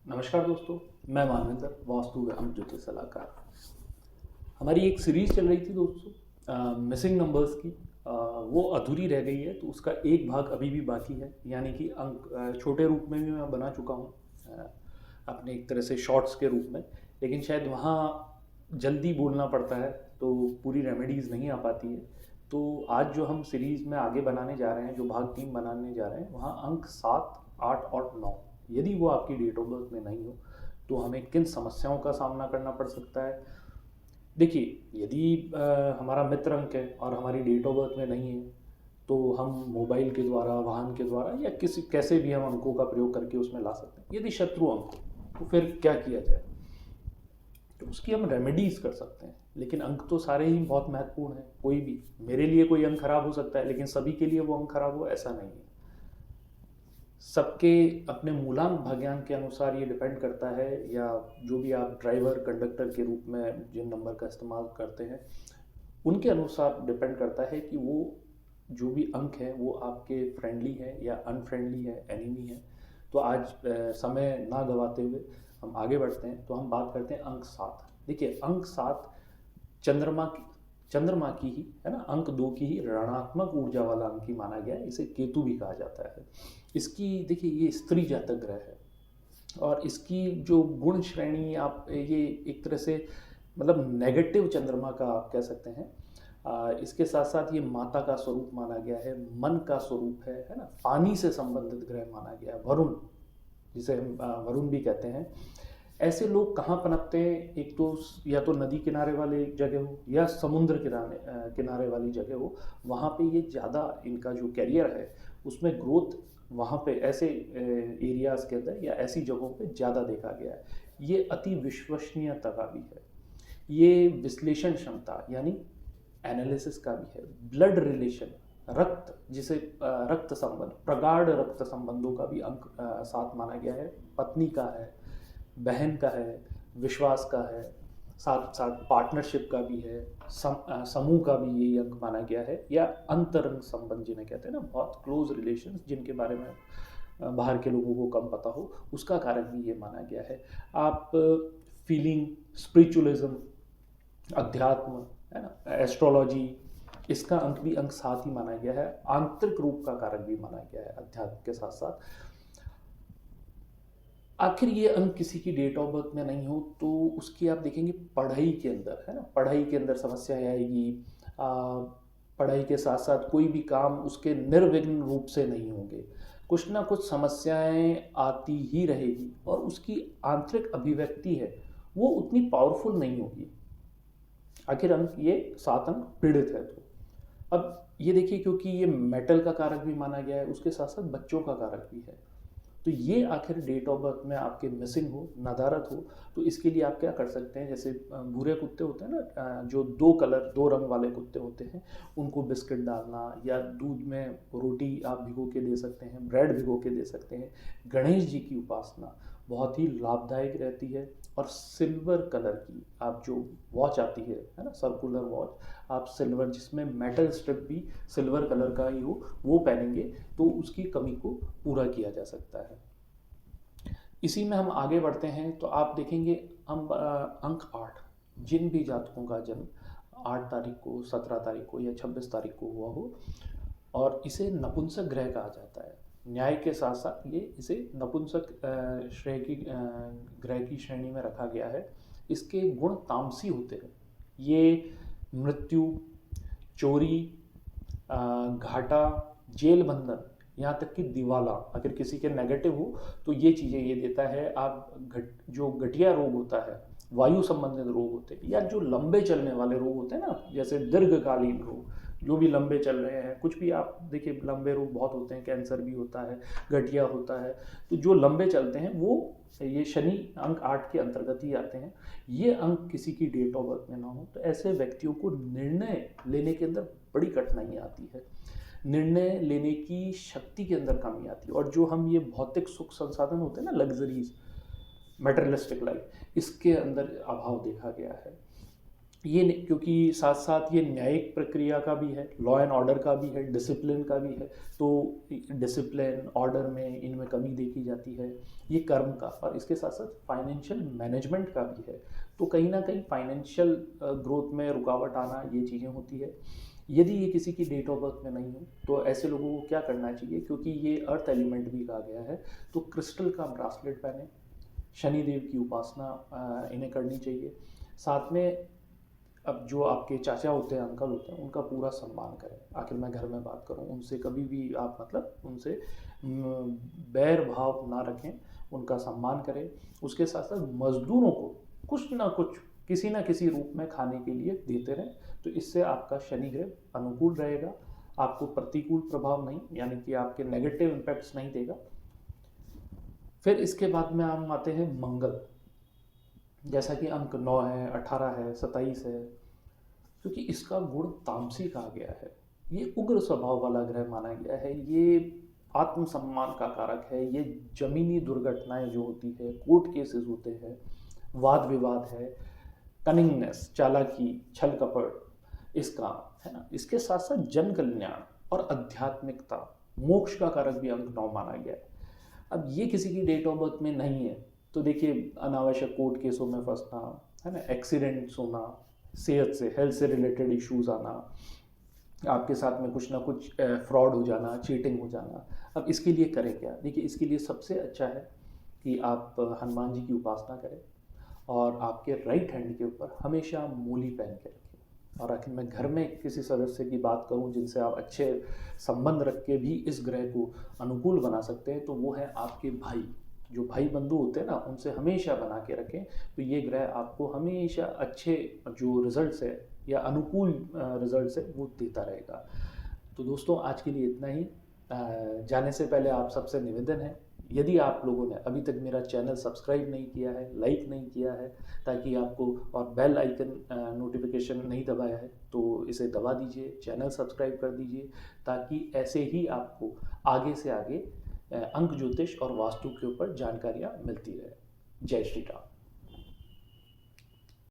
नमस्कार दोस्तों, मैं मानवेंद्र, वास्तु एवं ज्योतिष सलाहकार। हमारी एक सीरीज चल रही थी दोस्तों, मिसिंग नंबर्स की। वो अधूरी रह गई है, तो उसका एक भाग अभी भी बाकी है। यानी कि अंक छोटे रूप में भी मैं बना चुका हूँ, अपने एक तरह से शॉर्ट्स के रूप में। लेकिन शायद वहाँ जल्दी बोलना पड़ता है, तो पूरी रेमेडीज़ नहीं आ पाती है। तो आज जो हम सीरीज़ में आगे बनाने जा रहे हैं, जो भाग 3 बनाने जा रहे हैं, वहाँ अंक 7, 8 और 9, यदि वो आपकी डेट ऑफ बर्थ में नहीं हो तो हमें किन समस्याओं का सामना करना पड़ सकता है। देखिए, यदि हमारा मित्र अंक है और हमारी डेट ऑफ बर्थ में नहीं है, तो हम मोबाइल के द्वारा, वाहन के द्वारा या किसी कैसे भी हम अंकों का प्रयोग करके उसमें ला सकते हैं। यदि शत्रु अंक हो तो फिर क्या किया जाए, तो उसकी हम रेमेडीज़ कर सकते हैं। लेकिन अंक तो सारे ही बहुत महत्वपूर्ण हैं। कोई भी, मेरे लिए कोई अंक खराब हो सकता है, लेकिन सभी के लिए वो अंक खराब हो ऐसा नहीं है। सबके अपने मूलांक भाग्यांक के अनुसार ये डिपेंड करता है, या जो भी आप ड्राइवर कंडक्टर के रूप में जिन नंबर का इस्तेमाल करते हैं उनके अनुसार डिपेंड करता है कि वो जो भी अंक है वो आपके फ्रेंडली है या अनफ्रेंडली है, एनिमी है। तो आज समय ना गवाते हुए हम आगे बढ़ते हैं। तो हम बात करते हैं अंक 7। देखिए, अंक 7 चंद्रमा की चंद्रमा की ही है ना, अंक 2 की ही ऋणात्मक ऊर्जा वाला अंक ही माना गया है। इसे केतु भी कहा जाता है। इसकी देखिए, ये स्त्री जातक ग्रह है, और इसकी जो गुण श्रेणी आप ये एक तरह से मतलब नेगेटिव चंद्रमा का आप कह सकते हैं। इसके साथ साथ ये माता का स्वरूप माना गया है, मन का स्वरूप है ना, पानी से संबंधित ग्रह माना गया है, वरुण, जिसे हम वरुण भी कहते हैं। ऐसे लोग कहाँ पनपते हैं? एक तो या तो नदी किनारे वाले जगह हो या समुद्र किनारे वाली जगह हो। वहाँ पे ये ज़्यादा इनका जो कैरियर है उसमें ग्रोथ वहाँ पे ऐसे एरियाज़ के अंदर या ऐसी जगहों पे ज़्यादा देखा गया है। ये अति विश्वसनीयता का भी है, ये विश्लेषण क्षमता यानी एनालिसिस का भी है, ब्लड रिलेशन, रक्त, जिसे रक्त संबंध, प्रगाढ़ रक्त संबंधों का भी अंक 7 माना गया है। पत्नी का है, बहन का है, विश्वास का है, साथ साथ पार्टनरशिप का भी है, समूह का भी यही अंक माना गया है, या अंतरंग संबंध जिन्हें कहते हैं ना, बहुत क्लोज रिलेशंस जिनके बारे में बाहर के लोगों को कम पता हो, उसका कारक भी ये माना गया है। आप फीलिंग, स्पिरिचुअलिज्म, अध्यात्म, है ना, एस्ट्रोलॉजी, इसका अंक भी अंक 7 ही माना गया है। आंतरिक रूप का कारक भी माना गया है अध्यात्म के साथ साथ। आखिर ये अंक किसी की डेट ऑफ बर्थ में नहीं हो तो उसकी आप देखेंगे पढ़ाई के अंदर, है ना, पढ़ाई के अंदर समस्या आएगी। पढ़ाई के साथ साथ कोई भी काम उसके निर्विघ्न रूप से नहीं होंगे, कुछ ना कुछ समस्याएं आती ही रहेगी, और उसकी आंतरिक अभिव्यक्ति है वो उतनी पावरफुल नहीं होगी। आखिर अंक ये 7 अंक पीड़ित है। तो अब ये देखिए, क्योंकि ये मेटल का कारक भी माना गया है, उसके साथ साथ बच्चों का कारक भी है। तो ये आखिर डेट ऑफ बर्थ में आपके मिसिंग हो, नदारत हो, तो इसके लिए आप क्या कर सकते हैं? जैसे भूरे कुत्ते होते हैं ना, जो 2 कलर 2 रंग वाले कुत्ते होते हैं, उनको बिस्किट डालना, या दूध में रोटी आप भिगो के दे सकते हैं, ब्रेड भिगो के दे सकते हैं। गणेश जी की उपासना बहुत ही लाभदायक रहती है। और सिल्वर कलर की आप जो वॉच आती है ना, सर्कुलर वॉच, आप सिल्वर, जिसमें मेटल स्ट्रिप भी सिल्वर कलर का ही हो, वो पहनेंगे तो उसकी कमी को पूरा किया जा सकता है। इसी में हम आगे बढ़ते हैं तो आप देखेंगे हम अंक 8, जिन भी जातकों का जन्म 8 तारीख को, 17 तारीख को या 26 तारीख को हुआ हो, और इसे नपुंसक ग्रह कहा जाता है। न्याय के साथ साथ ये इसे नपुंसक श्रेय की ग्रह की श्रेणी में रखा गया है। इसके गुण तामसी होते हैं। ये मृत्यु, चोरी, घाटा, जेल बंधन, यहाँ तक कि दिवाला अगर किसी के नेगेटिव हो तो ये चीज़ें ये देता है। आप जो गठिया रोग होता है, वायु संबंधित रोग होते हैं, या जो लंबे चलने वाले रोग होते हैं ना, जैसे दीर्घकालीन रोग जो भी लंबे चल रहे हैं, कुछ भी आप देखिए, लंबे रोग बहुत होते हैं, कैंसर भी होता है, गठिया होता है, तो जो लंबे चलते हैं वो ये शनि अंक 8 के अंतर्गत ही आते हैं। ये अंक किसी की डेट ऑफ बर्थ में ना हो तो ऐसे व्यक्तियों को निर्णय लेने के अंदर बड़ी कठिनाई आती है, निर्णय लेने की शक्ति के अंदर कमी आती है। और जो हम ये भौतिक सुख संसाधन होते हैं ना, लग्जरीज, मटेरियलिस्टिक लाइफ, इसके अंदर अभाव देखा गया है। क्योंकि साथ साथ ये न्यायिक प्रक्रिया का भी है, लॉ एंड ऑर्डर का भी है, डिसिप्लिन का भी है। तो डिसिप्लिन ऑर्डर में इनमें कमी देखी जाती है, ये कर्म का, और इसके साथ साथ फाइनेंशियल मैनेजमेंट का भी है। तो कहीं ना कहीं फाइनेंशियल ग्रोथ में रुकावट आना, ये चीज़ें होती है। यदि ये किसी की डेट ऑफ बर्थ में नहीं हो तो ऐसे लोगों को क्या करना चाहिए, क्योंकि ये अर्थ एलिमेंट भी कहा गया है, तो क्रिस्टल का ब्रासलेट पहने, शनिदेव की उपासना इन्हें करनी चाहिए। साथ में अब जो आपके चाचा होते हैं, अंकल होते हैं, उनका पूरा सम्मान करें। आखिर मैं घर में बात करूं, उनसे कभी भी आप मतलब उनसे बैर भाव ना रखें, उनका सम्मान करें। उसके साथ साथ मजदूरों को कुछ ना कुछ, किसी ना किसी रूप में खाने के लिए देते रहें। तो इससे आपका शनि ग्रह अनुकूल रहेगा, आपको प्रतिकूल प्रभाव नहीं, यानी कि आपके नेगेटिव इम्पैक्ट्स नहीं देगा। फिर इसके बाद में हम आते हैं मंगल। जैसा कि अंक 9 है, 18 है, 27 है, क्योंकि इसका गुण तामसी कहा गया है। ये उग्र स्वभाव वाला ग्रह माना गया है। ये आत्मसम्मान का कारक है। ये जमीनी दुर्घटनाएं जो होती है, कोर्ट केसेस होते हैं, वाद विवाद है, कनिंगनेस, चालाकी, छल कपट, इसका है ना। इसके साथ साथ जन कल्याण और आध्यात्मिकता, मोक्ष का कारक भी अंक 9 माना गया है। अब ये किसी की डेट ऑफ बर्थ में नहीं है तो देखिए, अनावश्यक कोर्ट केसों में फंसना, है ना, एक्सीडेंट्स होना, सेहत से, हेल्थ से रिलेटेड इश्यूज आना, आपके साथ में कुछ ना कुछ फ्रॉड हो जाना, चीटिंग हो जाना। अब इसके लिए करें क्या? देखिए, इसके लिए सबसे अच्छा है कि आप हनुमान जी की उपासना करें, और आपके राइट हैंड के ऊपर हमेशा मूली पहन के रखें। और आखिर मैं घर में किसी सदस्य की बात करूं जिनसे आप अच्छे संबंध रख के भी इस ग्रह को अनुकूल बना सकते हैं, तो वो है आपके भाई। जो भाई बंधु होते हैं ना, उनसे हमेशा बना के रखें। तो ये ग्रह आपको हमेशा अच्छे जो रिजल्ट्स है या अनुकूल रिजल्ट्स है वो देता रहेगा। तो दोस्तों, आज के लिए इतना ही। जाने से पहले आप सबसे निवेदन है, यदि आप लोगों ने अभी तक मेरा चैनल सब्सक्राइब नहीं किया है, लाइक नहीं किया है, ताकि आपको, और बेल आइकन नोटिफिकेशन नहीं दबाया है, तो इसे दबा दीजिए, चैनल सब्सक्राइब कर दीजिए, ताकि ऐसे ही आपको आगे से आगे अंक ज्योतिष और वास्तु के ऊपर जानकारियाँ मिलती रहे। जय श्री राम।